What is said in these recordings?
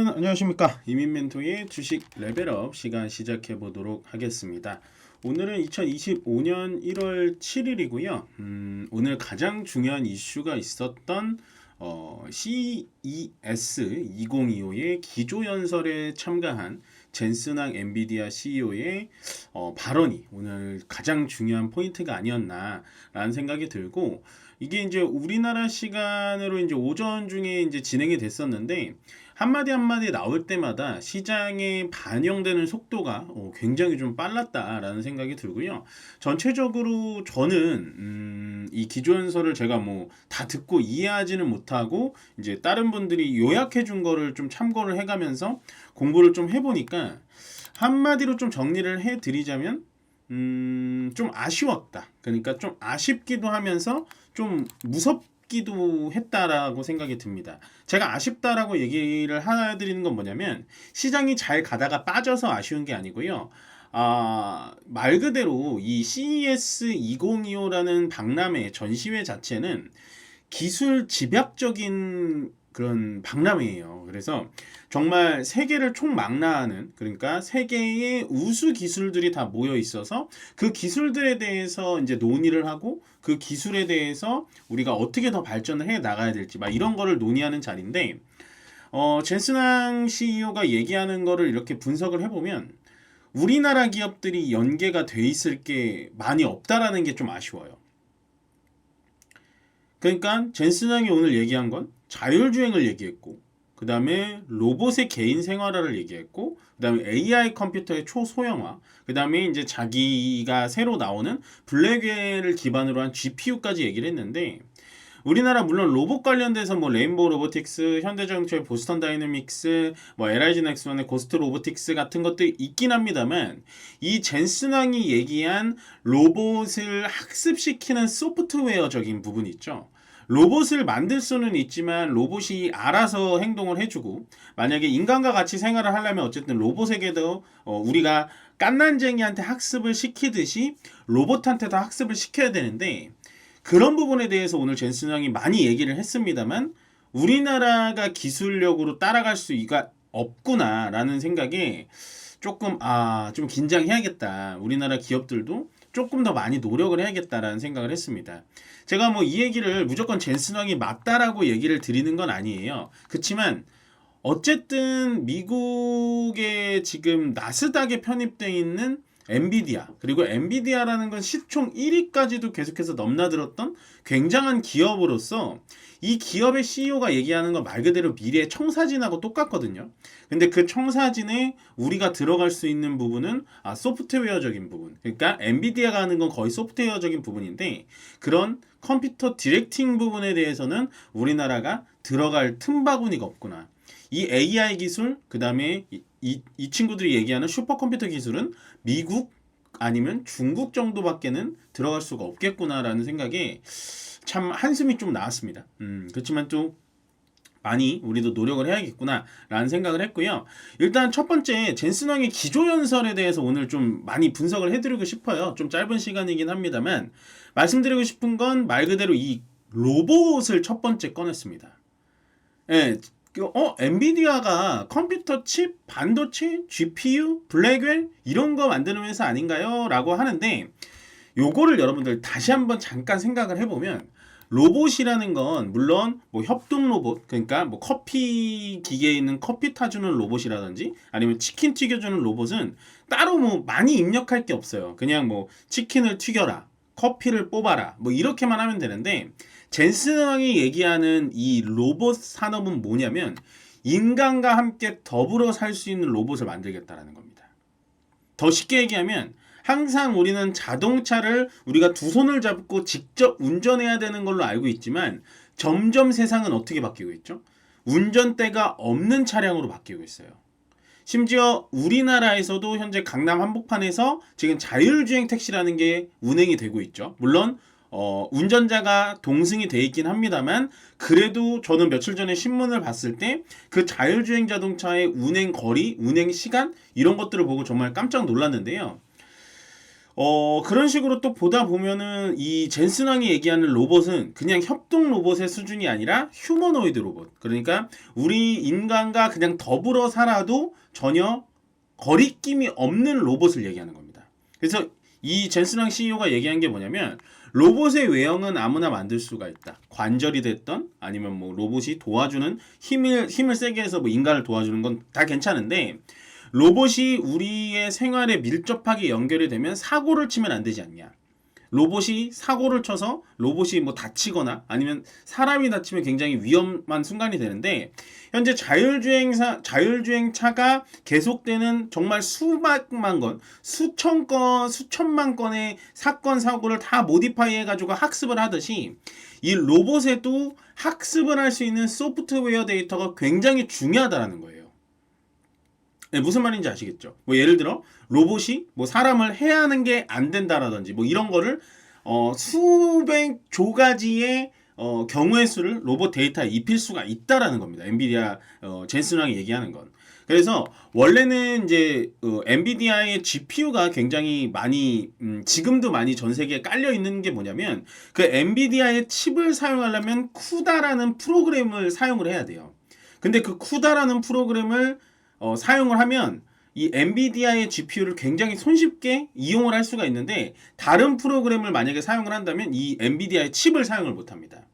여러분 안녕하십니까. 이민멘토의 주식 레벨업 시간 시작해 보도록 하겠습니다. 오늘은 2025년 1월 7일이고요. 오늘 가장 중요한 이슈가 있었던 CES 2025의 기조연설에 참가한 젠슨왕 엔비디아 CEO의 발언이 오늘 가장 중요한 포인트가 아니었나라는 생각이 들고, 이게 이제 우리나라 시간으로 이제 오전 중에 이제 진행이 됐었는데, 한마디 한마디 나올 때마다 시장에 반영되는 속도가 굉장히 좀 빨랐다라는 생각이 들고요. 전체적으로 저는 이 기조연설을 제가 뭐 다 듣고 이해하지는 못하고 이제 다른 분들이 요약해 준 거를 좀 참고를 해가면서 공부를 좀 해보니까, 한마디로 좀 정리를 해드리자면 좀 아쉬웠다. 그러니까 좀 아쉽기도 하면서 좀 무섭기도 했다라고 생각이 듭니다. 제가 아쉽다라고 얘기를 해드리는 건 뭐냐면, 시장이 잘 가다가 빠져서 아쉬운 게 아니고요. 말 그대로 이 CES 2025라는 박람회 전시회 자체는 기술 집약적인 그런 박람회예요. 그래서 정말 세계를 총망라하는, 그러니까 세계의 우수 기술들이 다 모여 있어서 그 기술들에 대해서 이제 논의를 하고, 그 기술에 대해서 우리가 어떻게 더 발전을 해 나가야 될지 막 이런 거를 논의하는 자리인데, 젠슨왕 CEO가 얘기하는 거를 이렇게 분석을 해보면 우리나라 기업들이 연계가 돼 있을 게 많이 없다라는 게 좀 아쉬워요. 그러니까 젠슨왕이 오늘 얘기한 건 자율주행을 얘기했고, 그 다음에 로봇의 개인 생활화를 얘기했고, 그 다음에 AI 컴퓨터의 초소형화, 그 다음에 이제 자기가 새로 나오는 블랙웰을 기반으로 한 GPU까지 얘기를 했는데, 우리나라 물론 로봇 관련돼서 뭐 레인보우 로보틱스, 현대자동차의 보스턴 다이내믹스, 뭐 LIG 넥스원의 고스트 로보틱스 같은 것들이 있긴 합니다만, 이 젠슨왕이 얘기한 로봇을 학습시키는 소프트웨어적인 부분이 있죠. 로봇을 만들 수는 있지만 로봇이 알아서 행동을 해주고, 만약에 인간과 같이 생활을 하려면 어쨌든 로봇에게도 우리가 깐난쟁이한테 학습을 시키듯이 로봇한테도 학습을 시켜야 되는데, 그런 부분에 대해서 오늘 젠슨왕이 많이 얘기를 했습니다만, 우리나라가 기술력으로 따라갈 수가 없구나라는 생각에 조금 좀 긴장해야겠다. 우리나라 기업들도 조금 더 많이 노력을 해야겠다라는 생각을 했습니다. 제가 뭐 이 얘기를 무조건 젠슨왕이 맞다라고 얘기를 드리는 건 아니에요. 그렇지만 어쨌든 미국의 지금 나스닥에 편입되어 있는 엔비디아, 그리고 엔비디아라는 건 시총 1위까지도 계속해서 넘나들었던 굉장한 기업으로서, 이 기업의 CEO가 얘기하는 건 말 그대로 미래의 청사진하고 똑같거든요. 근데 그 청사진에 우리가 들어갈 수 있는 부분은 소프트웨어적인 부분, 그러니까 엔비디아가 하는 건 거의 소프트웨어적인 부분인데, 그런 컴퓨터 디렉팅 부분에 대해서는 우리나라가 들어갈 틈바구니가 없구나. 이 AI 기술, 그 다음에 이 친구들이 얘기하는 슈퍼컴퓨터 기술은 미국 아니면 중국 정도밖에는 들어갈 수가 없겠구나라는 생각에 참 한숨이 좀 나왔습니다. 그렇지만 또 많이 우리도 노력을 해야겠구나라는 생각을 했고요. 일단 첫 번째, 젠슨왕의 기조연설에 대해서 오늘 좀 많이 분석을 해드리고 싶어요. 좀 짧은 시간이긴 합니다만, 말씀드리고 싶은 건 말 그대로 이 로봇을 첫 번째 꺼냈습니다. 예, 엔비디아가 컴퓨터 칩, 반도체, GPU, 블랙웰 이런 거 만드는 회사 아닌가요? 라고 하는데, 요거를 여러분들 다시 한번 잠깐 생각을 해보면, 로봇이라는 건 물론 뭐 협동 로봇, 그러니까 뭐 커피 기계에 있는 커피 타주는 로봇이라든지 아니면 치킨 튀겨주는 로봇은 따로 뭐 많이 입력할 게 없어요. 그냥 뭐 치킨을 튀겨라, 커피를 뽑아라, 뭐 이렇게만 하면 되는데, 젠슨왕이 얘기하는 이 로봇 산업은 뭐냐면, 인간과 함께 더불어 살 수 있는 로봇을 만들겠다라는 겁니다. 더 쉽게 얘기하면, 항상 우리는 자동차를 우리가 두 손을 잡고 직접 운전해야 되는 걸로 알고 있지만, 점점 세상은 어떻게 바뀌고 있죠? 운전대가 없는 차량으로 바뀌고 있어요. 심지어 우리나라에서도 현재 강남 한복판에서 지금 자율주행 택시라는 게 운행이 되고 있죠. 물론 운전자가 동승이 돼 있긴 합니다만, 그래도 저는 며칠 전에 신문을 봤을 때 그 자율주행 자동차의 운행 거리, 운행 시간 이런 것들을 보고 정말 깜짝 놀랐는데요. 그런 식으로 또 보다 보면은 이 젠슨왕이 얘기하는 로봇은 그냥 협동 로봇의 수준이 아니라 휴머노이드 로봇. 그러니까 우리 인간과 그냥 더불어 살아도 전혀 거리낌이 없는 로봇을 얘기하는 겁니다. 그래서 이 젠슨왕 CEO가 얘기한 게 뭐냐면 로봇의 외형은 아무나 만들 수가 있다. 관절이 됐던 아니면 뭐 로봇이 도와주는 힘을 세게 해서 뭐 인간을 도와주는 건 다 괜찮은데 로봇이 우리의 생활에 밀접하게 연결이 되면 사고를 치면 안 되지 않냐. 로봇이 사고를 쳐서 로봇이 뭐 다치거나 아니면 사람이 다치면 굉장히 위험한 순간이 되는데 현재 자율주행차가 계속되는 정말 수백만 건, 수천 건, 수천만 건의 사건 사고를 다 모디파이 해가지고 학습을 하듯이 이 로봇에도 학습을 할 수 있는 소프트웨어 데이터가 굉장히 중요하다는 거예요. 네, 무슨 말인지 아시겠죠? 뭐 예를 들어 로봇이 뭐 사람을 해하는 게 안 된다라든지 뭐 이런 거를 수백 조가지의 경우의 수를 로봇 데이터에 입힐 수가 있다라는 겁니다. 엔비디아 젠슨왕이 얘기하는 건. 그래서 원래는 이제 엔비디아의 GPU가 굉장히 많이 지금도 많이 전 세계에 깔려 있는 게 뭐냐면 그 엔비디아의 칩을 사용하려면 쿠다라는 프로그램을 사용을 해야 돼요. 근데 그 쿠다라는 프로그램을 사용을 하면 이 엔비디아의 GPU를 굉장히 손쉽게 이용을 할 수가 있는데 다른 프로그램을 만약에 사용을 한다면 이 엔비디아의 칩을 사용을 못합니다.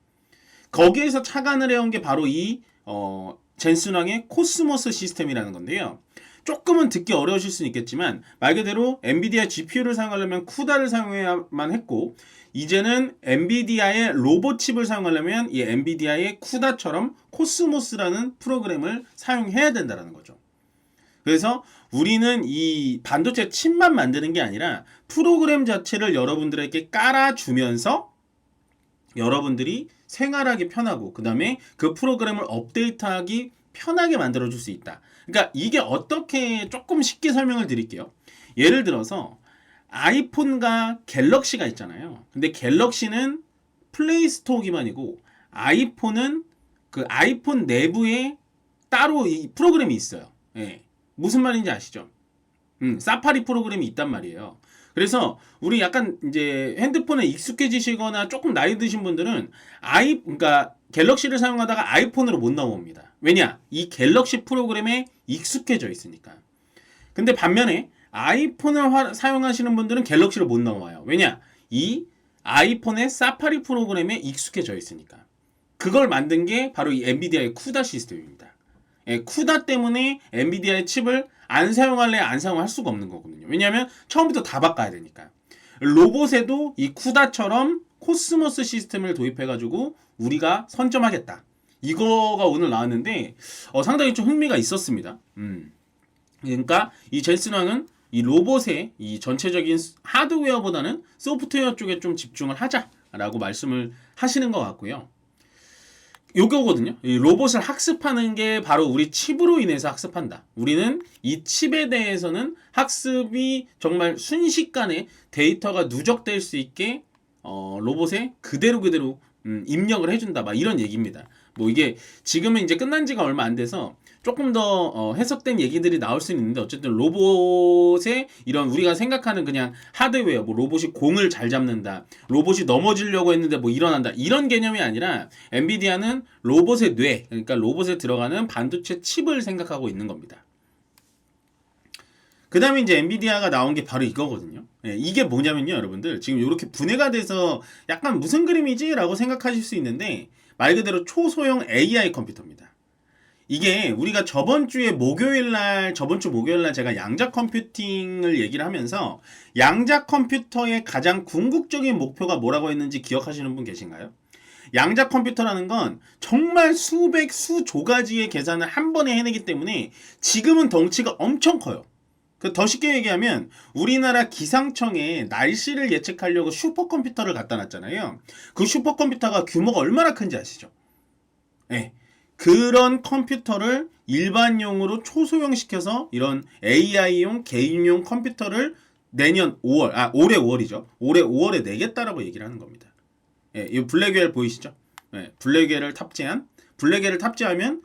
거기에서 착안을 해온 게 바로 이 젠슨왕의 코스모스 시스템이라는 건데요. 조금은 듣기 어려우실 수는 있겠지만 말 그대로 엔비디아 GPU를 사용하려면 쿠다를 사용해야만 했고 이제는 엔비디아의 로봇 칩을 사용하려면 이 엔비디아의 쿠다처럼 코스모스라는 프로그램을 사용해야 된다는 거죠. 그래서 우리는 이 반도체 칩만 만드는 게 아니라 프로그램 자체를 여러분들에게 깔아주면서 여러분들이 생활하기 편하고 그 다음에 그 프로그램을 업데이트하기 편하게 만들어줄 수 있다. 그러니까 이게 어떻게 조금 쉽게 설명을 드릴게요. 예를 들어서 아이폰과 갤럭시가 있잖아요. 근데 갤럭시는 플레이스토어 기반이고 아이폰은 그 아이폰 내부에 따로 이 프로그램이 있어요. 예. 무슨 말인지 아시죠? 사파리 프로그램이 있단 말이에요. 그래서 우리 약간 이제 핸드폰에 익숙해지시거나 조금 나이 드신 분들은 그러니까 갤럭시를 사용하다가 아이폰으로 못 넘어옵니다. 왜냐? 이 갤럭시 프로그램에 익숙해져 있으니까. 근데 반면에 아이폰을 사용하시는 분들은 갤럭시를 못 넘어와요. 왜냐? 이 아이폰의 사파리 프로그램에 익숙해져 있으니까. 그걸 만든 게 바로 이 엔비디아의 쿠다 시스템입니다. 예, 쿠다 때문에 엔비디아의 칩을 안 사용할래 안 사용할 수가 없는 거거든요. 왜냐하면 처음부터 다 바꿔야 되니까. 로봇에도 이 쿠다처럼 코스모스 시스템을 도입해가지고 우리가 선점하겠다. 이거가 오늘 나왔는데 상당히 좀 흥미가 있었습니다. 그러니까 이 젠슨왕은 이 로봇의 이 전체적인 하드웨어보다는 소프트웨어 쪽에 좀 집중을 하자라고 말씀을 하시는 것 같고요. 요거거든요. 이 로봇을 학습하는 게 바로 우리 칩으로 인해서 학습한다. 우리는 이 칩에 대해서는 학습이 정말 순식간에 데이터가 누적될 수 있게 로봇에 그대로 입력을 해준다. 막 이런 얘기입니다. 뭐 이게 지금은 이제 끝난 지가 얼마 안 돼서 조금 더 해석된 얘기들이 나올 수는 있는데 어쨌든 로봇의 이런 우리가 생각하는 그냥 하드웨어 뭐 로봇이 공을 잘 잡는다 로봇이 넘어지려고 했는데 뭐 일어난다 이런 개념이 아니라 엔비디아는 로봇의 뇌 그러니까 로봇에 들어가는 반도체 칩을 생각하고 있는 겁니다. 그 다음에 이제 엔비디아가 나온 게 바로 이거거든요. 예, 이게 뭐냐면요 여러분들 지금 이렇게 분해가 돼서 약간 무슨 그림이지? 라고 생각하실 수 있는데 말 그대로 초소형 AI 컴퓨터입니다. 이게 우리가 저번 주 목요일날 제가 양자 컴퓨팅을 얘기를 하면서 양자 컴퓨터의 가장 궁극적인 목표가 뭐라고 했는지 기억하시는 분 계신가요? 양자 컴퓨터라는 건 정말 수조가지의 계산을 한 번에 해내기 때문에 지금은 덩치가 엄청 커요. 더 쉽게 얘기하면 우리나라 기상청에 날씨를 예측하려고 슈퍼컴퓨터를 갖다 놨잖아요. 그 슈퍼컴퓨터가 규모가 얼마나 큰지 아시죠? 네. 그런 컴퓨터를 일반용으로 초소형시켜서 이런 AI용 개인용 컴퓨터를 올해 5월이죠. 올해 5월에 내겠다라고 얘기를 하는 겁니다. 예, 이 블랙웰 보이시죠? 예, 블랙웰을 탑재하면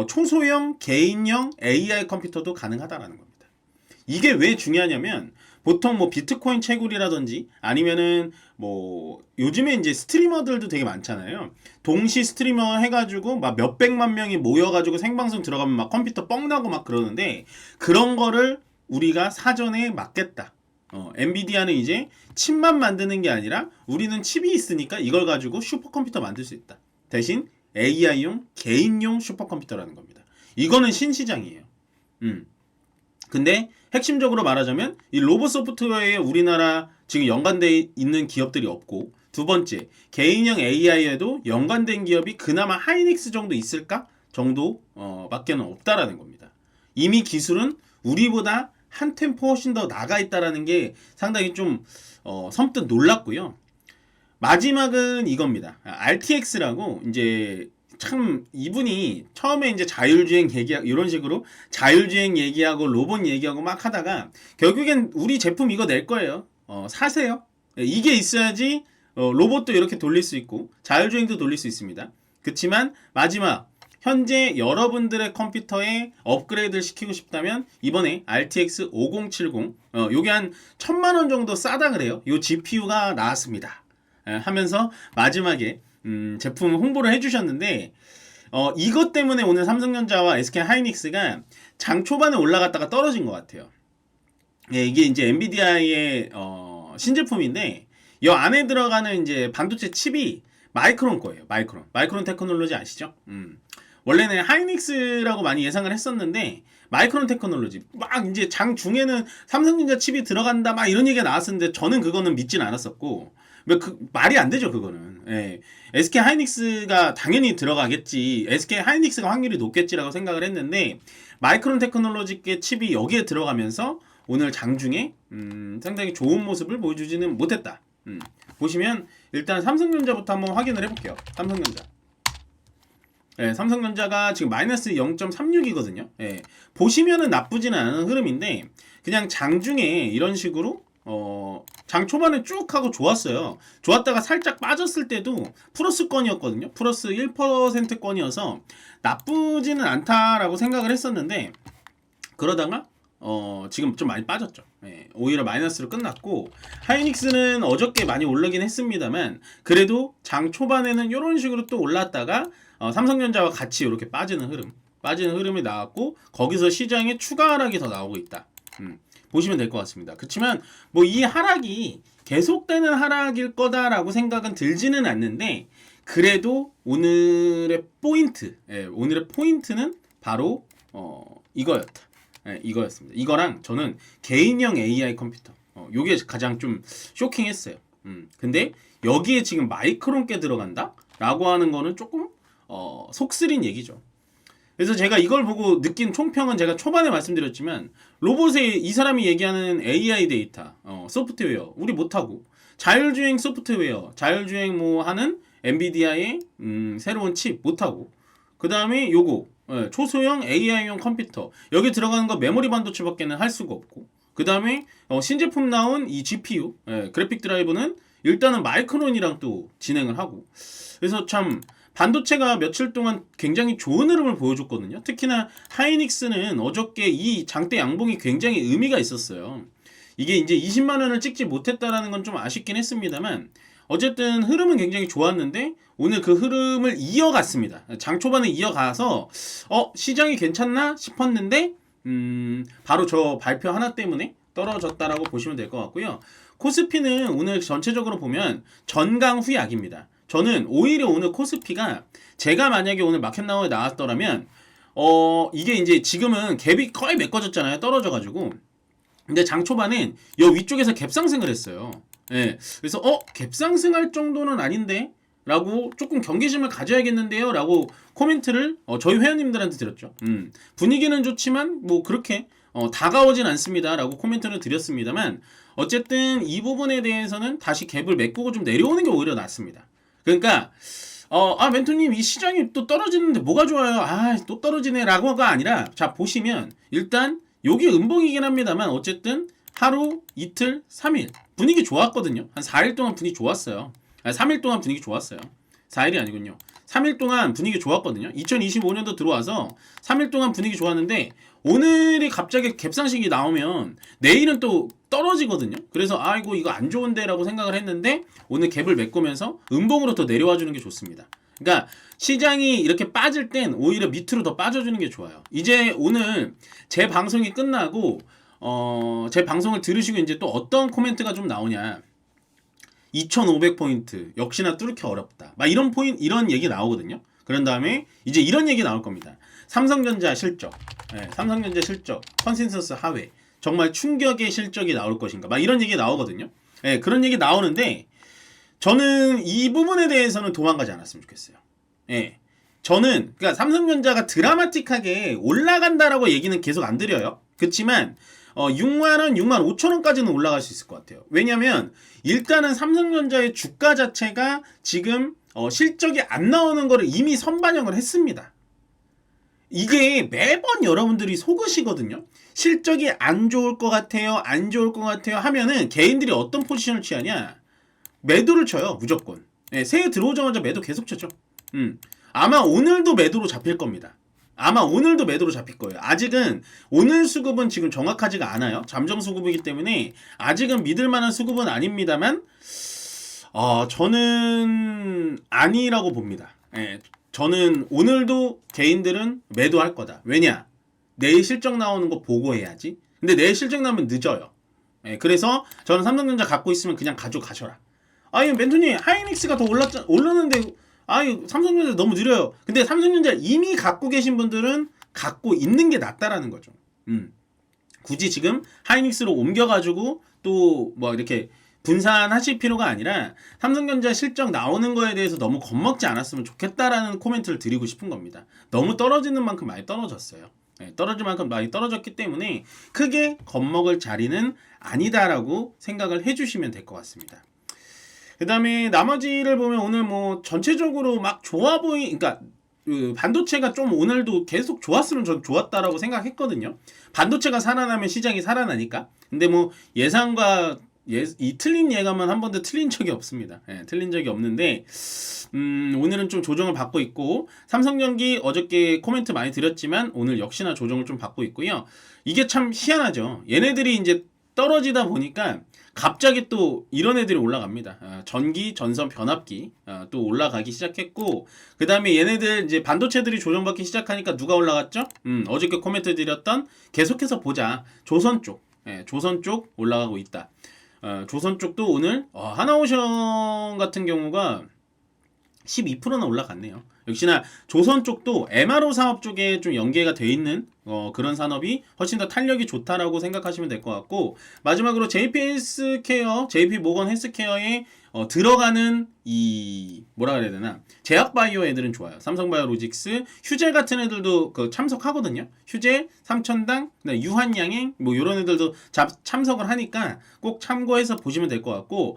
초소형 개인용 AI 컴퓨터도 가능하다라는 겁니다. 이게 왜 중요하냐면 보통 뭐 비트코인 채굴이라든지 아니면은 뭐 요즘에 이제 스트리머들도 되게 많잖아요. 동시 스트리머 해가지고 막 몇백만 명이 모여가지고 생방송 들어가면 막 컴퓨터 뻥 나고 막 그러는데 그런 거를 우리가 사전에 막겠다. 엔비디아는 이제 칩만 만드는 게 아니라 우리는 칩이 있으니까 이걸 가지고 슈퍼컴퓨터 만들 수 있다. 대신 AI용 개인용 슈퍼컴퓨터라는 겁니다. 이거는 신시장이에요. 근데 핵심적으로 말하자면 이 로봇 소프트웨어에 우리나라 지금 연관돼 있는 기업들이 없고, 두 번째 개인형 AI에도 연관된 기업이 그나마 하이닉스 정도 있을까 정도 밖에는 없다라는 겁니다. 이미 기술은 우리보다 한 템포 훨씬 더 나가 있다라는 게 상당히 좀 섬뜩 놀랐고요. 마지막은 이겁니다. RTX라고 이제 참 이분이 처음에 이제 자율주행 얘기하고 이런 식으로 자율주행 얘기하고 로봇 얘기하고 막 하다가 결국엔 우리 제품 이거 낼 거예요. 사세요. 이게 있어야지 로봇도 이렇게 돌릴 수 있고 자율주행도 돌릴 수 있습니다. 그렇지만 마지막 현재 여러분들의 컴퓨터에 업그레이드를 시키고 싶다면 이번에 RTX 5070 요게 한 1000만원 정도 싸다 그래요. 요 GPU가 나왔습니다. 하면서 마지막에 제품 홍보를 해주셨는데 이것 때문에 오늘 삼성전자와 SK하이닉스가 장 초반에 올라갔다가 떨어진 것 같아요. 예, 이게 이제 엔비디아의 신제품인데 이 안에 들어가는 이제 반도체 칩이 마이크론 거예요. 마이크론 테크놀로지 아시죠? 원래는 하이닉스라고 많이 예상을 했었는데 마이크론 테크놀로지 막 이제 장 중에는 삼성전자 칩이 들어간다 막 이런 얘기가 나왔었는데 저는 그거는 믿진 않았었고 말이 안 되죠 그거는. 예. SK 하이닉스가 당연히 들어가겠지. SK 하이닉스가 확률이 높겠지라고 생각을 했는데 마이크론 테크놀로지의 칩이 여기에 들어가면서 오늘 장중에 상당히 좋은 모습을 보여주지는 못했다. 보시면 일단 삼성전자부터 한번 확인을 해볼게요. 삼성전자. 예, 삼성전자가 지금 마이너스 0.36이거든요. 예, 보시면은 나쁘지는 않은 흐름인데 그냥 장중에 이런 식으로 장 초반에 쭉 하고 좋았어요. 좋았다가 살짝 빠졌을 때도 플러스권이었거든요. 플러스 1%권이어서 나쁘지는 않다라고 생각을 했었는데 그러다가 지금 좀 많이 빠졌죠. 예, 오히려 마이너스로 끝났고 하이닉스는 어저께 많이 오르긴 했습니다만 그래도 장 초반에는 이런 식으로 또 올랐다가 삼성전자와 같이 이렇게 빠지는 흐름이 나왔고 거기서 시장에 추가 하락이 더 나오고 있다. 보시면 될 것 같습니다. 그렇지만 뭐 이 하락이 계속되는 하락일 거다라고 생각은 들지는 않는데 그래도 오늘의 포인트는 바로 이거였다. 이거였습니다. 이거랑 저는 개인형 AI 컴퓨터 요게 가장 좀 쇼킹했어요. 근데 여기에 지금 마이크론 꽤 들어간다? 라고 하는 거는 조금 속쓰린 얘기죠. 그래서 제가 이걸 보고 느낀 총평은 제가 초반에 말씀드렸지만 로봇에 이 사람이 얘기하는 AI 데이터, 소프트웨어 우리 못하고 자율주행 소프트웨어, 자율주행 뭐 하는 엔비디아의 새로운 칩 못하고 그 다음에 요거 초소형 AI용 컴퓨터 여기 들어가는 거 메모리 반도체밖에는 할 수가 없고 그 다음에 신제품 나온 이 GPU 그래픽 드라이브는 일단은 마이크론이랑 또 진행을 하고 그래서 참 반도체가 며칠 동안 굉장히 좋은 흐름을 보여줬거든요. 특히나 하이닉스는 어저께 이 장대 양봉이 굉장히 의미가 있었어요. 이게 이제 20만 원을 찍지 못했다라는 건 좀 아쉽긴 했습니다만 어쨌든 흐름은 굉장히 좋았는데 오늘 그 흐름을 이어갔습니다. 장 초반에 이어가서 시장이 괜찮나 싶었는데 바로 저 발표 하나 때문에 떨어졌다라고 보시면 될 것 같고요. 코스피는 오늘 전체적으로 보면 전강 후약입니다. 저는 오히려 오늘 코스피가 제가 만약에 오늘 마켓나우에 나왔더라면 이게 이제 지금은 갭이 거의 메꿔졌잖아요. 떨어져가지고 근데 장 초반엔 요 위쪽에서 갭 상승을 했어요. 예, 그래서 갭 상승할 정도는 아닌데 라고 조금 경계심을 가져야겠는데요 라고 코멘트를 저희 회원님들한테 드렸죠. 분위기는 좋지만 뭐 그렇게 다가오진 않습니다 라고 코멘트를 드렸습니다만 어쨌든 이 부분에 대해서는 다시 갭을 메꾸고 좀 내려오는 게 오히려 낫습니다. 그러니까 멘토님 이 시장이 또 떨어지는데 뭐가 좋아요? 또 떨어지네 라고가 아니라 자 보시면 일단 요게 음봉이긴 합니다만 어쨌든 하루, 이틀, 3일 분위기 좋았거든요. 한 4일 동안 분위기 좋았어요. 3일 동안 분위기 좋았어요. 4일이 아니군요. 3일 동안 분위기 좋았거든요. 2025년도 들어와서 3일 동안 분위기 좋았는데 오늘이 갑자기 갭상식이 나오면 내일은 또 떨어지거든요. 그래서 아이고 이거 안 좋은데 라고 생각을 했는데 오늘 갭을 메꾸면서 음봉으로 더 내려와 주는 게 좋습니다. 그러니까 시장이 이렇게 빠질 땐 오히려 밑으로 더 빠져주는 게 좋아요. 이제 오늘 제 방송이 끝나고 제 방송을 들으시고 이제 또 어떤 코멘트가 좀 나오냐. 2500포인트 역시나 뚫기 어렵다. 막 이런 이런 얘기 나오거든요. 그런 다음에 이제 이런 얘기 나올 겁니다. 삼성전자 실적, 삼성전자 실적, 컨센서스 하회, 정말 충격의 실적이 나올 것인가. 막 이런 얘기 나오거든요. 그런 얘기 나오는데 저는 이 부분에 대해서는 도망가지 않았으면 좋겠어요. 저는 그러니까 삼성전자가 드라마틱하게 올라간다라고 얘기는 계속 안 드려요. 그렇지만 6만원, 6만 5천원까지는 올라갈 수 있을 것 같아요. 왜냐면 일단은 삼성전자의 주가 자체가 지금 실적이 안 나오는 거를 이미 선반영을 했습니다. 이게 매번 여러분들이 속으시거든요. 실적이 안 좋을 것 같아요, 안 좋을 것 같아요 하면은 개인들이 어떤 포지션을 취하냐? 매도를 쳐요, 무조건. 새해 들어오자마자 매도 계속 쳤죠. 아마 오늘도 매도로 잡힐 겁니다. 아마 오늘도 매도로 잡힐 거예요. 아직은 오늘 수급은 지금 정확하지가 않아요. 잠정 수급이기 때문에 아직은 믿을 만한 수급은 아닙니다만 저는 아니라고 봅니다. 저는 오늘도 개인들은 매도할 거다. 왜냐? 내일 실적 나오는 거 보고해야지. 근데 내일 실적 나오면 늦어요. 그래서 저는 삼성전자 갖고 있으면 그냥 가져가셔라. 아니 멘토님 하이닉스가 더 올랐는데 아유 삼성전자 너무 느려요. 근데 삼성전자 이미 갖고 계신 분들은 갖고 있는 게 낫다라는 거죠. 굳이 지금 하이닉스로 옮겨가지고 또 뭐 이렇게 분산하실 필요가 아니라 삼성전자 실적 나오는 거에 대해서 너무 겁먹지 않았으면 좋겠다라는 코멘트를 드리고 싶은 겁니다. 너무 떨어지는 만큼 많이 떨어졌어요. 떨어질 만큼 많이 떨어졌기 때문에 크게 겁먹을 자리는 아니다라고 생각을 해주시면 될 것 같습니다. 그 다음에 나머지를 보면 오늘 뭐 전체적으로 막 좋아 그러니까 그 반도체가 좀 오늘도 계속 좋았으면 전 좋았다라고 생각했거든요. 반도체가 살아나면 시장이 살아나니까. 근데 뭐 예상과 이 틀린 예감은 한 번도 틀린 적이 없습니다. 틀린 적이 없는데 오늘은 좀 조정을 받고 있고 삼성전기 어저께 코멘트 많이 드렸지만 오늘 역시나 조정을 좀 받고 있고요. 이게 참 희한하죠. 얘네들이 이제 떨어지다 보니까 갑자기 또 이런 애들이 올라갑니다. 전기, 전선, 변압기 또 올라가기 시작했고 그 다음에 얘네들 이제 반도체들이 조정받기 시작하니까 누가 올라갔죠? 어저께 코멘트 드렸던 계속해서 보자. 조선 쪽, 조선 쪽 올라가고 있다. 조선 쪽도 오늘 하나오션 같은 경우가 12%나 올라갔네요. 역시나 조선 쪽도 MRO 사업 쪽에 좀 연계가 돼 있는 그런 산업이 훨씬 더 탄력이 좋다라고 생각하시면 될 것 같고 마지막으로 JP 헬스케어, JP 모건 헬스케어에 들어가는 이 뭐라 그래야 되나 제약바이오 애들은 좋아요. 삼성바이오로직스, 휴젤 같은 애들도 참석하거든요. 휴젤, 삼천당, 유한양행 뭐 이런 애들도 참석을 하니까 꼭 참고해서 보시면 될 것 같고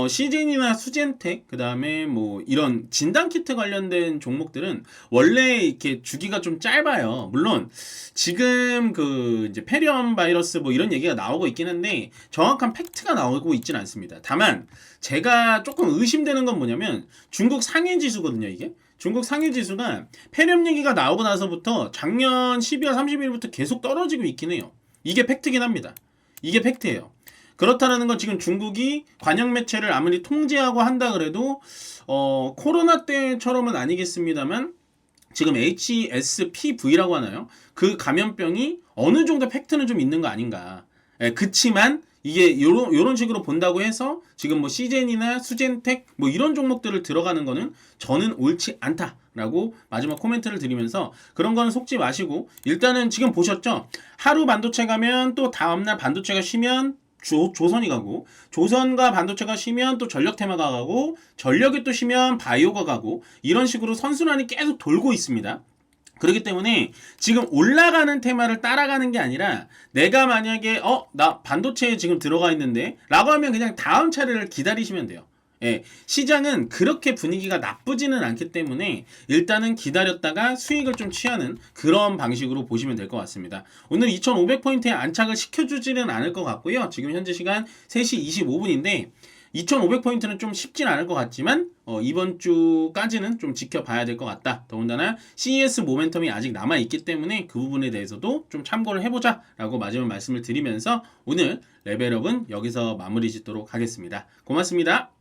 시젠이나 수젠텍 그 다음에 뭐 이런 진단키트 관련된 종목들은 원래 이렇게 주기가 좀 짧아요. 물론 지금 그 이제 페리엄 바이러스 뭐 이런 얘기가 나오고 있긴 한데 정확한 팩트가 나오고 있지는 않습니다. 다만 제가 조금 의심되는 건 뭐냐면 중국 상해 지수거든요. 이게 중국 상해 지수가 폐렴 얘기가 나오고 나서부터 작년 12월 30일부터 계속 떨어지고 있긴 해요. 이게 팩트긴 합니다. 이게 팩트예요. 그렇다는 건 지금 중국이 관영 매체를 아무리 통제하고 한다 그래도 코로나 때처럼은 아니겠습니다만 지금 HSPV라고 하나요? 그 감염병이 어느 정도 팩트는 좀 있는 거 아닌가. 그치만 이게 요런 식으로 본다고 해서 지금 뭐 시젠이나 수젠텍 뭐 이런 종목들을 들어가는 거는 저는 옳지 않다라고 마지막 코멘트를 드리면서 그런 거는 속지 마시고 일단은 지금 보셨죠? 하루 반도체 가면 또 다음날 반도체가 쉬면 조선이 가고 조선과 반도체가 쉬면 또 전력 테마가 가고 전력이 또 쉬면 바이오가 가고 이런 식으로 선순환이 계속 돌고 있습니다. 그렇기 때문에 지금 올라가는 테마를 따라가는 게 아니라 내가 만약에 나 반도체에 지금 들어가 있는데 라고 하면 그냥 다음 차례를 기다리시면 돼요. 시장은 그렇게 분위기가 나쁘지는 않기 때문에 일단은 기다렸다가 수익을 좀 취하는 그런 방식으로 보시면 될 것 같습니다. 오늘 2500포인트에 안착을 시켜주지는 않을 것 같고요. 지금 현재 시간 3시 25분인데 2500포인트는 좀 쉽진 않을 것 같지만 이번 주까지는 좀 지켜봐야 될 것 같다. 더군다나 CES 모멘텀이 아직 남아있기 때문에 그 부분에 대해서도 좀 참고를 해보자 라고 마지막 말씀을 드리면서 오늘 레벨업은 여기서 마무리 짓도록 하겠습니다. 고맙습니다.